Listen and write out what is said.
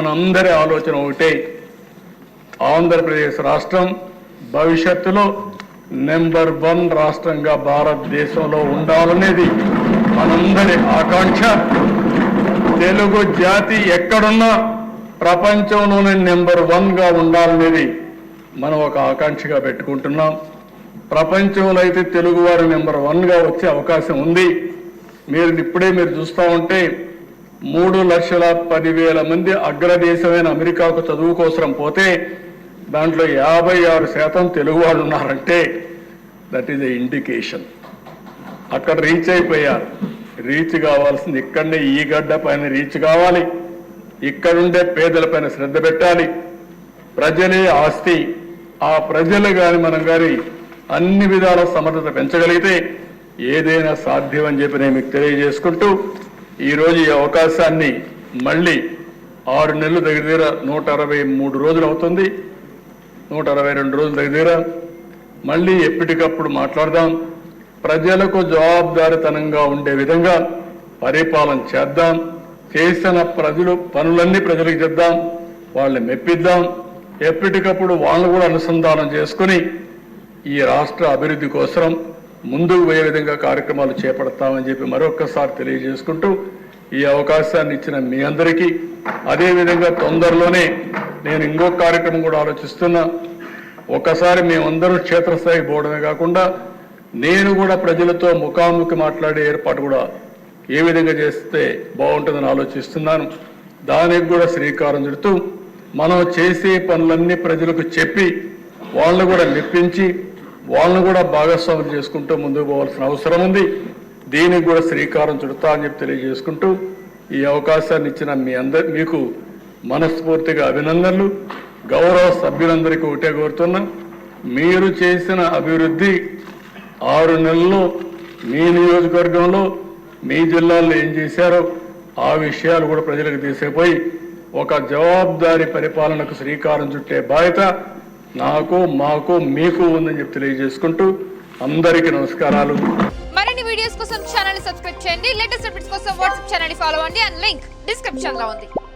మనందరి ఆలోచన ఒకటే, ఆంధ్రప్రదేశ్ రాష్ట్రం భవిష్యత్తులో నెంబర్ 1 రాష్ట్రంగా భారతదేశంలో ఉండాలనేది మనందరి ఆకాంక్ష. తెలుగు జాతి ఎక్కడున్నా ప్రపంచంలోనే నెంబర్ 1గా ఉండాలనేది మనం ఒక ఆకాంక్షగా పెట్టుకుంటున్నాం. ప్రపంచంలో అయితే తెలుగువారు నెంబర్ 1గా వచ్చే అవకాశం ఉంది. మీరు చూస్తూ ఉంటే 3,10,000 మంది అగ్రదేశమైన అమెరికాకు చదువు కోసం పోతే దాంట్లో 56% తెలుగు వాళ్ళు ఉన్నారంటే దట్ ఈజ్ ఎ ఇండికేషన్. అక్కడ రీచ్ అయిపోయారు. రీచ్ కావాల్సింది ఇక్కడనే ఈ గడ్డ పైన రీచ్ కావాలి. ఇక్కడుండే పేదల పైన శ్రద్ధ పెట్టాలి. ప్రజలే ఆస్తి. ఆ ప్రజలు కానీ మనం కానీ అన్ని విధాల సమర్థత పెంచగలిగితే ఏదైనా సాధ్యం అని చెప్పి నేను మీకు తెలియజేసుకుంటూ ఈరోజు ఈ అవకాశాన్ని మళ్ళీ 6 నెలలు దగ్గర 163 రోజులు అవుతుంది, 162 రోజులు దగ్గర మళ్ళీ ఎప్పటికప్పుడు మాట్లాడదాం. ప్రజలకు జవాబుదారితనంగా ఉండే విధంగా పరిపాలన చేద్దాం. చేసిన పనులన్నీ ప్రజలకు చెప్దాం, వాళ్ళని మెప్పిద్దాం. ఎప్పటికప్పుడు వాళ్ళు కూడా అనుసంధానం చేసుకుని ఈ రాష్ట్ర అభివృద్ధి కోసం ముందుకు పోయే విధంగా కార్యక్రమాలు చేపడతామని చెప్పి మరొక్కసారి తెలియజేసుకుంటూ ఈ అవకాశాన్ని ఇచ్చిన మీ అందరికీ, అదేవిధంగా తొందరలోనే నేను ఇంకొక కార్యక్రమం కూడా ఆలోచిస్తున్నా. ఒకసారి మేమందరూ క్షేత్రస్థాయికి పోవడమే కాకుండా నేను కూడా ప్రజలతో ముఖాముఖి మాట్లాడే ఏర్పాటు కూడా ఏ విధంగా చేస్తే బాగుంటుందని ఆలోచిస్తున్నాను. దానికి కూడా శ్రీకారం చుడుతూ మనం చేసే పనులన్నీ ప్రజలకు చెప్పి వాళ్ళని కూడా మెప్పించి వాళ్ళని కూడా భాగస్వాములు చేసుకుంటూ ముందుకు పోవాల్సిన అవసరం ఉంది. దీనికి కూడా శ్రీకారం చుడతా అని చెప్పి తెలియజేసుకుంటూ ఈ అవకాశాన్ని ఇచ్చిన మీకు మనస్ఫూర్తిగా అభినందనలు. గౌరవ సభ్యులందరికీ ఒకటే కోరుతున్నా, మీరు చేసిన అభివృద్ధి 6 నెలల్లో మీ నియోజకవర్గంలో మీ జిల్లాలో ఏం చేశారో ఆ విషయాలు కూడా ప్రజలకు తీసుకుపోయి ఒక జవాబుదారీ పరిపాలనకు శ్రీకారం చుట్టే బాధ్యత నాకు, మాకు, మీకు ఉందని చెప్పి తెలియజేసుకుంటూ అందరికీ నమస్కారాలు. మరిన్ని వీడియోస్ కోసం ఛానల్ ని సబ్స్క్రైబ్ చేయండి. లేటెస్ట్ అప్డేట్స్ కోసం వాట్సాప్ ఛానల్ ని ఫాలో అవ్వండి. అండ్ లింక్ డిస్క్రిప్షన్ లో ఉంది.